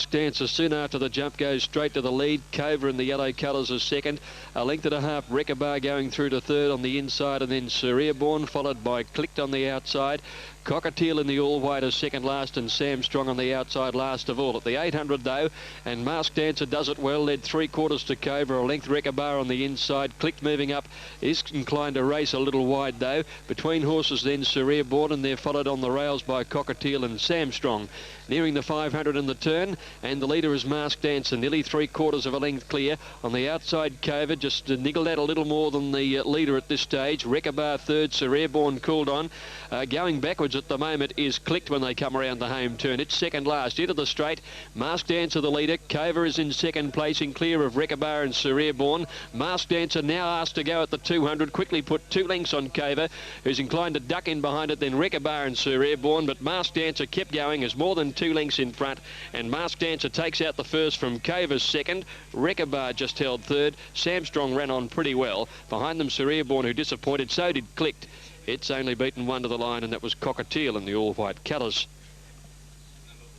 Dancer soon after the jump goes straight to the lead. Cobra in the yellow colours is second. A length and a half. Reckabar going through to third on the inside, and then Surreaborn followed by Clicked on the outside. Cockatiel in the all-white is second last, and Sam Strong on the outside last of all. At the 800 though, and Masked Dancer does it well, led 3/4 to Cobra. A length Reckabar on the inside. Clicked moving up, is inclined to race a little wide though. Between horses then Surreaborn, and they're followed on the rails by Cockatiel and Sam Strong. Nearing the 500 in the turn, and the leader is Masked Dancer, nearly 3/4 of a length clear. On the outside, Cobra just niggled out a little more than the leader at this stage. Reckabar third, Surreaborn cooled on. Going backwards at the moment is Clicked when they come around the home turn. It's second last into the straight. Masked Dancer the leader. Cobra is in second place, in clear of Reckabar and Surreaborn. Masked Dancer now asked to go at the 200. Quickly put 2 lengths on Cobra, who's inclined to duck in behind it. Then Reckabar and Surreaborn, but Masked Dancer kept going, is more than 2 lengths in front, and Masked Dancer takes out the first from Cobra's second. Reckabar just held third. Sam Strong ran on pretty well. Behind them Surreaborn, who disappointed. So did Clicked. It's only beaten one to the line, and that was Cockatiel in the all-white colours.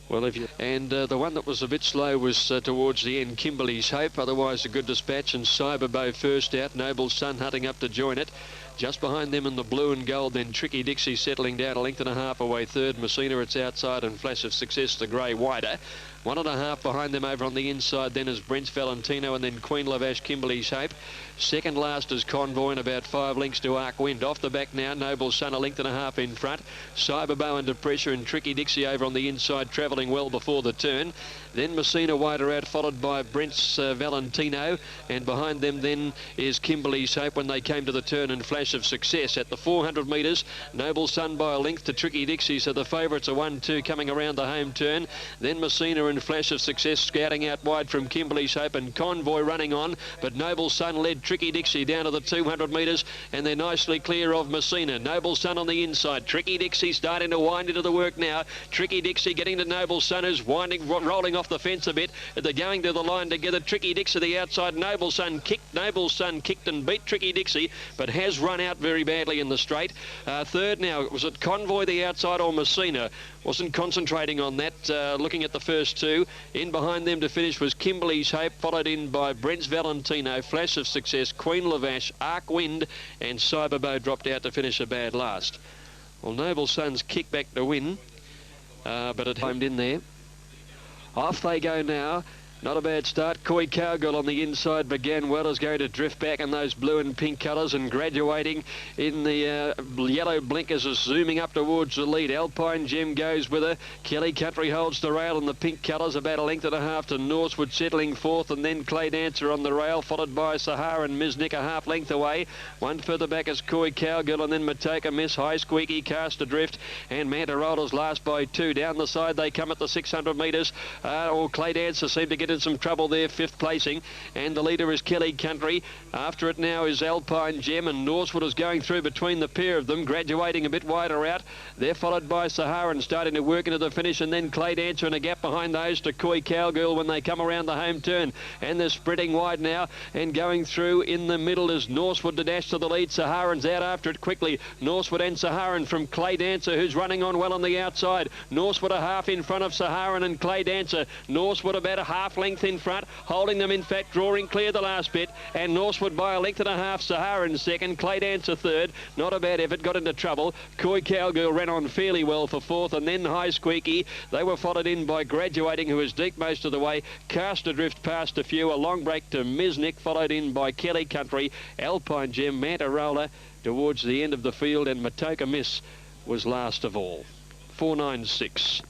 Well, the one that was a bit slow was towards the end, Kimberley's Hope. Otherwise, a good dispatch, and Cyberbow first out. Noble Sun hunting up to join it. Just behind them in the blue and gold, then Tricky Dixie settling down a length and a half away third. Messina, it's outside, and Flash of Success, the grey wider. 1.5 behind them over on the inside then is Brent's Valentino, and then Queen Lavash, Kimberley's Hope. Second last is Convoy, and about 5 lengths to Arc Wind. Off the back now, Noble Sun a length and a half in front. Cyberbow under pressure, and Tricky Dixie over on the inside, travelling well before the turn. Then Messina wider out, followed by Brent's Valentino, and behind them then is Kimberley's Hope when they came to the turn, and Flash of Success. At the 400 metres, Noble Sun by a length to Tricky Dixie, so the favourites are 1-2 coming around the home turn. Then Messina and Flash of Success scouting out wide from Kimberley's Hope, and Convoy running on, but Noble Sun led Tricky Dixie down to the 200 metres, and they're nicely clear of Messina. Noble Sun on the inside. Tricky Dixie starting to wind into the work now. Tricky Dixie getting to Noble Sun, who's winding, rolling off the fence a bit. They're going to the line together. Tricky Dixie the outside. Noble Sun kicked. Noble Sun kicked and beat Tricky Dixie, but has run out very badly in the straight. Third now, was it Convoy the outside or Messina? Wasn't concentrating on that, looking at the first two. In behind them to finish was Kimberley's Hope, followed in by Brent's Valentino, Flash of Success, Queen Lavash, Arc Wind, and Cyberbow dropped out to finish a bad last. Well, Noble Sun's kick back to win, but it homed in there. Off they go now. Not a bad start. Koi Cowgirl on the inside began well, is going to drift back in those blue and pink colours, and graduating in the yellow blinkers is zooming up towards the lead. Alpine Gem goes with her. Kelly Country holds the rail in the pink colours, about a length and a half to Norsewood settling fourth, and then Clay Dancer on the rail, followed by Sahara and Miznik a half length away. One further back is Koi Cowgirl, and then Matoka Miss, High Squeaky, Cast Adrift, and Mantarolla's last by 2. Down the side they come at the 600 metres. Clay Dancer seemed to get in some trouble there, 5th placing, and the leader is Kelly Country. After it now is Alpine Gem, and Norsewood is going through between the pair of them, graduating a bit wider out. They're followed by Sahara and starting to work into the finish, and then Clay Dancer in a gap behind those to Koi Cowgirl when they come around the home turn, and they're spreading wide now, and going through in the middle is Norsewood to dash to the lead. Saharan's out after it quickly. Norsewood and Saharan from Clay Dancer, who's running on well on the outside. Norsewood a half in front of Saharan and Clay Dancer. Norsewood about a half length in front, holding them in fact, drawing clear the last bit, and Norsewood by a length and a half. Saharan second, Clay Dancer third. Not a bad effort, got into trouble. Koi Cowgirl ran on fairly well for fourth, and then High Squeaky. They were followed in by Graduating, who was deep most of the way. Cast Adrift past a few, a long break to Miznik, followed in by Kelly Country, Alpine Gem, Mantarolla towards the end of the field, and Matoka Miss was last of all. 4.96.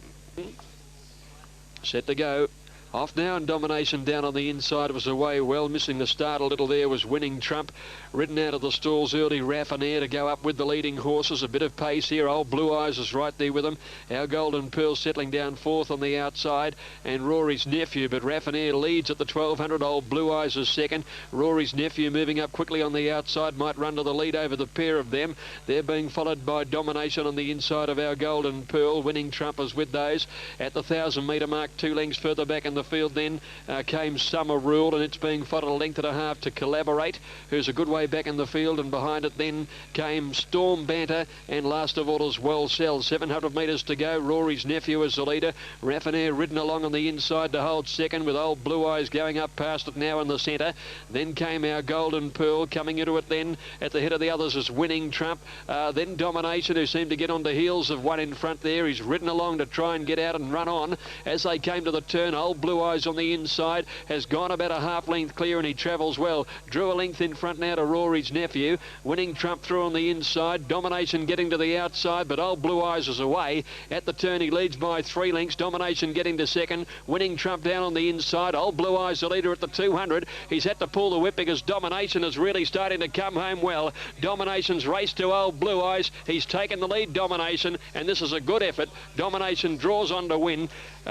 Set to go. Off now in domination down on the inside was away well, missing the start a little there was Winning Trump. Ridden out of the stalls early, Raffinair to go up with the leading horses. A bit of pace here. Old Blue Eyes is right there with them. Our Golden Pearl settling down fourth on the outside, and Rory's Nephew, but Raffinair leads at the 1200. Old Blue Eyes is second. Rory's Nephew moving up quickly on the outside, might run to the lead over the pair of them. They're being followed by Domination on the inside of Our Golden Pearl. Winning Trump is with those at the 1,000 metre mark, 2 lengths further back in the the field then came Summer Rule, and it's being fought at a length and a half to Collaborate, who's a good way back in the field, and behind it then came Storm Banter, and last of all is Well Sell. 700 metres to go. Rory's Nephew is the leader. Raffinair ridden along on the inside to hold second, with Old Blue Eyes going up past it now in the centre. Then came our Golden Pearl. Coming into it then at the head of the others is Winning Trump. Then Domination, who seemed to get on the heels of one in front there. He's ridden along to try and get out and run on. As they came to the turn, Old Blue Eyes on the inside has gone about a half length clear, and he travels well. Drew a length in front now to Rory's Nephew. Winning Trump through on the inside. Domination getting to the outside, but Old Blue Eyes is away. At the turn, he leads by 3 lengths. Domination getting to second. Winning Trump down on the inside. Old Blue Eyes the leader at the 200. He's had to pull the whip because Domination is really starting to come home well. Domination's race to Old Blue Eyes. He's taken the lead, Domination, and this is a good effort. Domination draws on to win.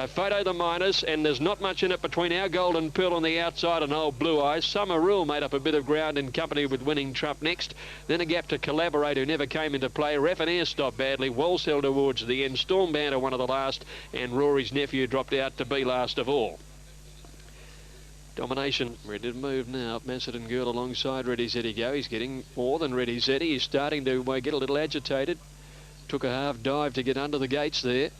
Photo the minors, and there's not much in it between our Golden Pearl on the outside and Old Blue Eyes. Summer Rule made up a bit of ground in company with Winning Trump next. Then a gap to Collaborate, who never came into play. Raffinair stopped badly. Wholesale towards the end. Storm Banter one of the last, and Rory's Nephew dropped out to be last of all. Domination ready to move now. Macedon Girl alongside Ready Zeddy Go. He's getting more than Ready Zeddy. He's starting to get a little agitated. Took a half dive to get under the gates there.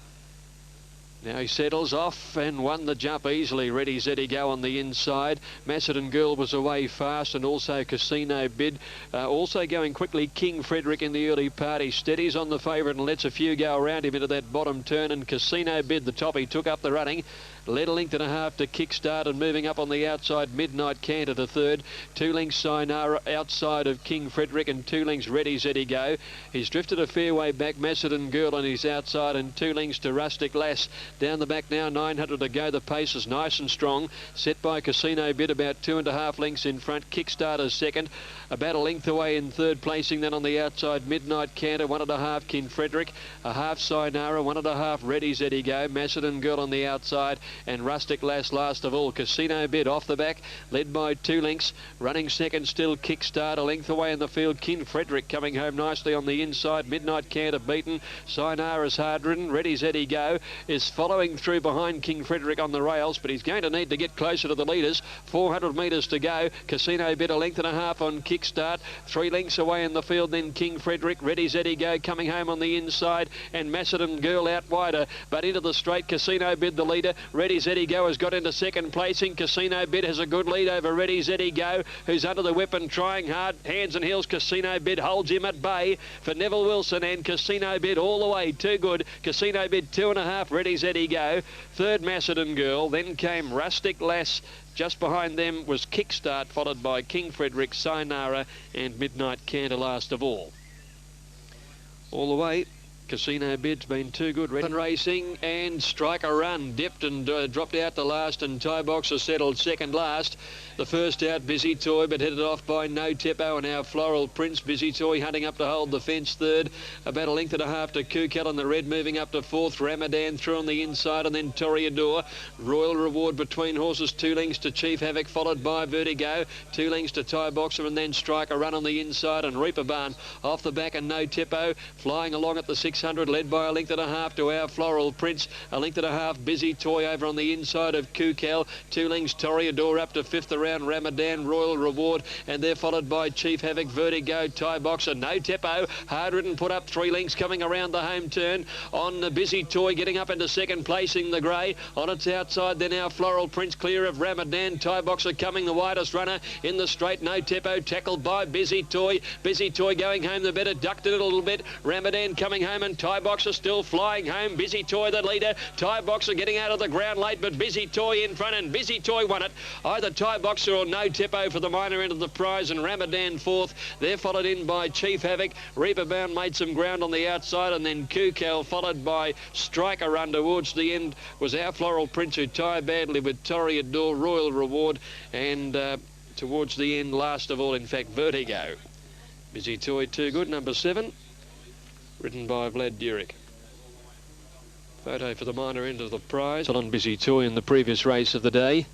Now he settles off and won the jump easily. Ready Zeddy Go on the inside. Macedon Girl was away fast, and also Casino Bid. Also going quickly, King Frederick in the early part. He steadies on the favourite and lets a few go around him into that bottom turn, and Casino Bid, the top, he took up the running. Led a length and a half to Kickstart, and moving up on the outside, Midnight Canter to third. 2 lengths Sinara outside of King Frederick, and 2 lengths Ready Zeddy Go. He's drifted a fair way back, Macedon Girl on his outside, and 2 lengths to Rustic Lass. Down the back now, 900 to go. The pace is nice and strong. Set by Casino Bid, about 2.5 lengths in front. Kickstart is second. About a length away in third placing. Then on the outside, Midnight Canter, 1.5 King Frederick. A half Sinara, 1.5 Ready Zeddy Go. Macedon Girl on the outside, and Rustic Lass last of all. Casino Bid off the back, led by 2 lengths. Running second still Kickstart, a length away in the field. King Frederick coming home nicely on the inside. Midnight Canter beaten. Sinara's hard ridden. Ready Zeddy Go is following through behind King Frederick on the rails, but he's going to need to get closer to the leaders. 400 metres to go. Casino Bid a length and a half on Kickstart. 3 lengths away in the field then King Frederick. Ready Zeddy Go coming home on the inside, and Macedon Girl out wider, but into the straight. Casino Bid the leader. Ready Zeddy Go has got into second placing. Casino Bid has a good lead over Ready Zeddy Go, who's under the whip and trying hard. Hands and heels. Casino Bid holds him at bay for Neville Wilson, and Casino Bid all the way. Too good. Casino Bid 2.5 Ready Zeddy Go. Third Macedon Girl. Then came Rustic Lass. Just behind them was Kickstart, followed by King Frederick, Sinara, and Midnight Canter last of all. All the way, Casino Bid's been too good. Racing, and Strike a Run dipped and dropped out the last, and Tie Boxer settled second last. The first out, Busy Toy, but headed off by No Teppo, and our Floral Prince. Busy Toy hunting up to hold the fence third. About a length and a half to Kukel on the red, moving up to fourth. Ramadan through on the inside, and then Toreador. Royal Reward between horses. 2 lengths to Chief Havoc, followed by Vertigo. 2 lengths to Tie Boxer, and then Strike a Run on the inside, and Reaper Barn off the back, and No Teppo flying along at the 600, led by a length and a half to our Floral Prince. A length and a half Busy Toy over on the inside of Kukel. 2 lengths Toreador up to fifth around Ramadan, Royal Reward, and they're followed by Chief Havoc, Vertigo, Tie Boxer, No Teppo. Hard ridden, put up 3 lengths coming around the home turn on the Busy Toy, getting up into second placing the grey. On its outside then our Floral Prince clear of Ramadan. Tie Boxer coming the widest runner in the straight. No Teppo tackled by Busy Toy. Busy Toy going home the better, ducked it a little bit. Ramadan coming home, and Tie Boxer still flying home. Busy Toy the leader. Tie Boxer getting out of the ground late, but Busy Toy in front, and Busy Toy won it. Either Tie Boxer or No Teppo for the minor end of the prize, and Ramadan fourth. They're followed in by Chief Havoc. Reaper Bound made some ground on the outside, and then Kukel, followed by Strike a Run. Towards the end was our Floral Prince, who tied badly with Toreador, Royal Reward, and towards the end, last of all, in fact, Vertigo. Busy Toy too good, number 7, ridden by Vlad Durick. Photo for the minor end of the prize. On Busy Toy in the previous race of the day.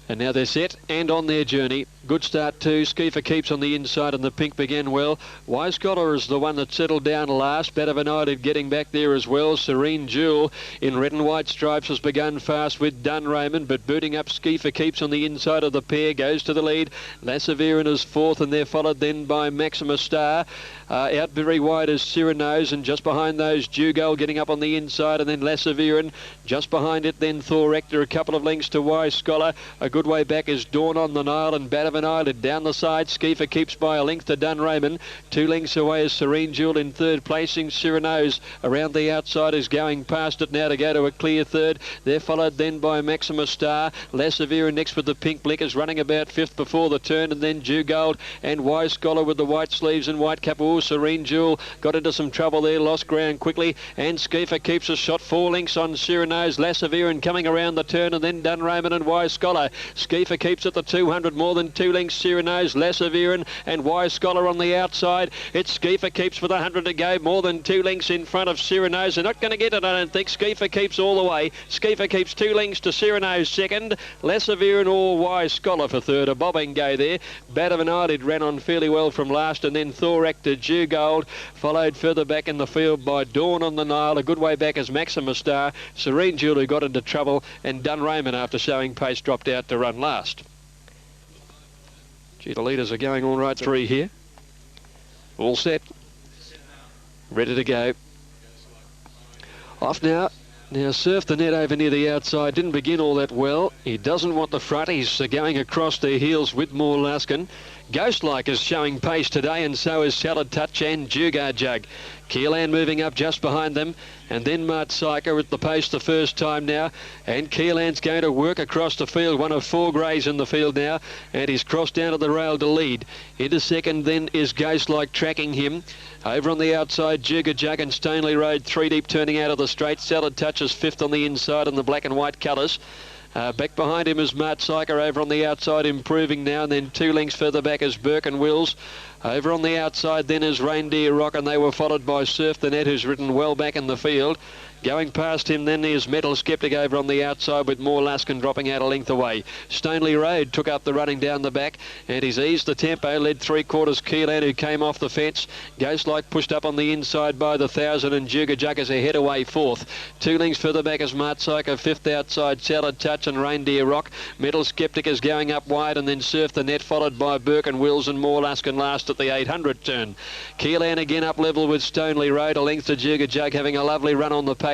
And now they're set. and on their journey. Good start too. Skeefer Keeps on the inside and the pink began well. Wise Scholar is the one that settled down last. Better Than I Did getting back there as well. Serene Jewel in red and white stripes has begun fast with Dun Raymond, but booting up Skeefer Keeps on the inside of the pair, goes to the lead. Lassaviran is fourth, and they're followed then by Maxima Star. Out very wide is Cyrano's, and just behind those Dugol getting up on the inside, and then Lassaviran. Just behind it then Thor Rector, a couple of lengths to Wise Scholar. A good way back is Dawn on the Nile and Bat of an Eyelid. Down the side, Skeefer Keeps by a length to Dun Raymond. 2 lengths away is Serene Jewel in third, placing Cyrano's around the outside, is going past it now to go to a clear third. They're followed then by Maxima Star. Lassaviran next with the pink blinkers, running about fifth before the turn, and then Dugol and Wise Scholar with the white sleeves and white cap. Oh, Serene Jewel got into some trouble there, lost ground quickly, and Skeefer Keeps a shot 4 lengths on Cyrano's. Lassaviran coming around the turn, and then Dun Raymond and Wise Scholar. Skeefer Keeps at the 200, more than 2 lengths Cyrano's, Lassaviran and Wise Scholar on the outside. It's Skeefer Keeps with 100 to go, more than 2 lengths in front of Cyrano's. They're not going to get it, I don't think. Skeefer Keeps all the way. Skeefer Keeps 2 lengths to Cyrano's second. Lassaviran or Wise Scholar for third. A bobbing go there. Bat of an Eyelid ran on fairly well from last, and then Thorak to Dugol, followed further back in the field by Dawn on the Nile. A good way back is Maxima Star. Serene Jewel, who got into trouble, and Dun Raymond, after showing pace, dropped out to run last. Gee, the leaders are going all right through here. All set. Ready to go. Off now. Now Surf the Net over near the outside didn't begin all that well. He doesn't want the front. He's going across their heels with more Laskin. Ghostlike is showing pace today, and so is Salad Touch and Jugar Jug. Keelan moving up just behind them, and then Mart Psycho at the pace the first time now, and Keelan's going to work across the field, one of 4 greys in the field now, and he's crossed down to the rail to lead. Into second then is Ghostlike tracking him. Over on the outside, Jugar Jug and Stoneley Road 3 deep turning out of the straight. Salad Touch is fifth on the inside in the black and white colours. Back behind him is Mart Psycho over on the outside, improving now, and then 2 lengths further back is Burke and Wills. Over on the outside then is Reindeer Rock, and they were followed by Surf the Net, who's ridden well back in the field. Going past him then is Metal Skeptic over on the outside, with more Laskin dropping out a length away. Stoneley Road took up the running down the back, and he's eased the tempo, led 3/4 Keelan, who came off the fence. Ghostlike pushed up on the inside by the 1,000, and Jugar Jug is ahead away fourth. 2 lengths further back is Mart Psycho, fifth outside Salad Touch and Reindeer Rock. Metal Skeptic is going up wide, and then Surf the Net, followed by Burke and Wills, and more Laskin last at the 800 turn. Keelan again up level with Stoneley Road, a length to Jugar Jug, having a lovely run on the pace.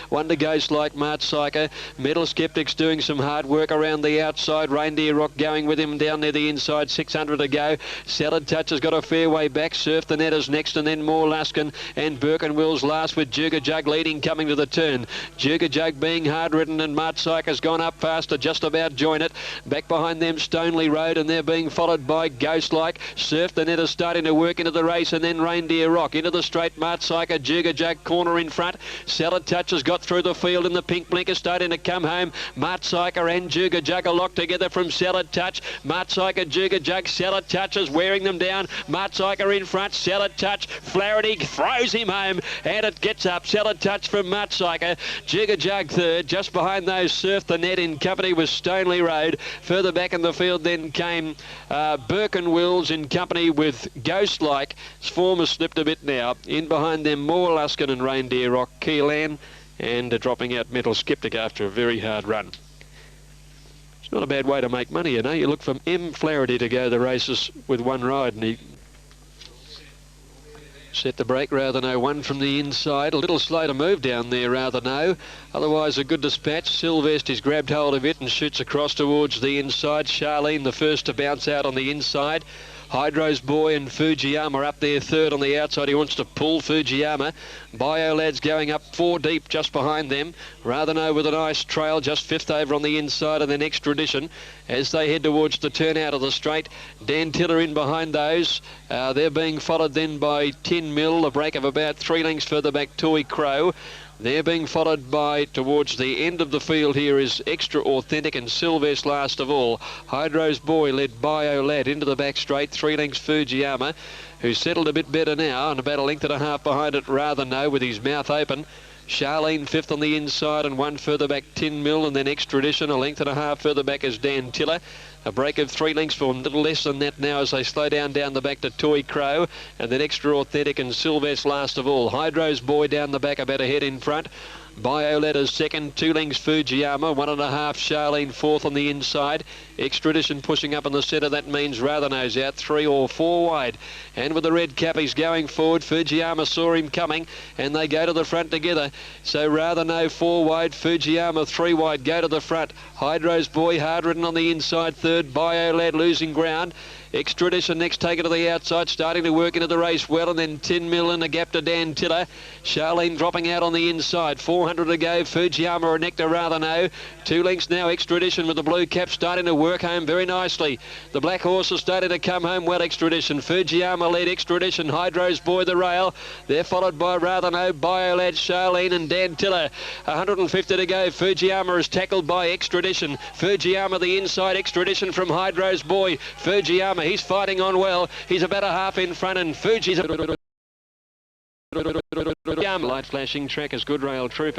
One to Ghostlike, Mart Psycho. Metal Skeptic's doing some hard work around the outside. Reindeer Rock going with him down near the inside, 600 to go. Salad Touch has got a fair way back. Surf the Net is next, and then more Laskin, and Burke and Wills last, with Jugar Jug leading coming to the turn. Jugar Jug being hard ridden, and Mart Psycho's gone up faster, just about join it. Back behind them Stoneley Road, and they're being followed by Ghostlike. Surf the Net is starting to work into the race, and then Reindeer Rock into the straight. Mart Psycho, Jugar Jug corner in front. Salad Touch has got through the field, and the pink blinker starting to come home. Mart Psycho and Jugar Jug are locked together from Salad Touch. Mart Psycho, Jugar Jug, Salad Touch is wearing them down. Mart Psycho in front, Salad Touch, Flaherty throws him home, and it gets up. Salad Touch from Mart Psycho, Jugar Jug third, just behind those Surf the Net in company with Stoneley Road. Further back in the field then came Burke and Wills in company with Ghostlike. His form has slipped a bit now. In behind them more Laskin and Reindeer Rock. Keelan and dropping out Metal Skeptic after a very hard run. It's not a bad way to make money, you know. You look for M. Flaherty to go the races with one ride, and he set the break rather no one from the inside. A little slow to move down there rather no. Otherwise a good dispatch. Sylvester has grabbed hold of it and shoots across towards the inside. Charlene the first to bounce out on the inside. Hydro's Boy and Fujiyama up there third on the outside. He wants to pull Fujiyama. Bio Lads going up 4 deep just behind them. Rather no with a nice trail, just fifth over on the inside of the next tradition as they head towards the turn out of the straight. Dan Tiller in behind those. They're being followed then by 10 Mil, a break of about 3 lengths further back, Toy Crow. They're being followed by, towards the end of the field here, is Extra Authentic and Sylvester last of all. Hydro's Boy led Bio Lad into the back straight, 3 lengths Fujiyama, who's settled a bit better now, and about a length and a half behind it, rather no, with his mouth open. Charlene fifth on the inside, and one further back 10 mil, and then Extradition a length and a half further back is Dan Tiller. A break of 3 lengths for a little less than that now as they slow down the back to Toy Crow, and then Extra Authentic and Sylvester last of all. Hydro's Boy down the back about a head in front. Bioletta's second, 2 lengths Fujiyama, 1.5 Charlene fourth on the inside. Extradition pushing up in the centre, that means Ratherno's out 3 or 4 wide. And with the red cap he's going forward. Fujiyama saw him coming and they go to the front together. So Ratherno 4 wide, Fujiyama 3 wide, go to the front. Hydro's Boy hard ridden on the inside third, Biolad losing ground. Extradition next taken to the outside, starting to work into the race well, and then 10 mil in the gap to Dan Tiller. Charlene dropping out on the inside, 400 to go. Fujiyama a neck to Ratherno. 2 lengths now, Extradition with the blue cap starting to work home very nicely. The black horse is starting to come home well, Extradition. Fujiyama led Extradition, Hydro's Boy the rail. They're followed by Ratherno, Biolad, Charlene and Dan Tiller. 150 to go. Fujiyama is tackled by Extradition. Fujiyama the inside, Extradition from Hydro's Boy. Fujiyama, he's fighting on well. He's about a half in front, and Fuji's light flashing, track is good rail, true.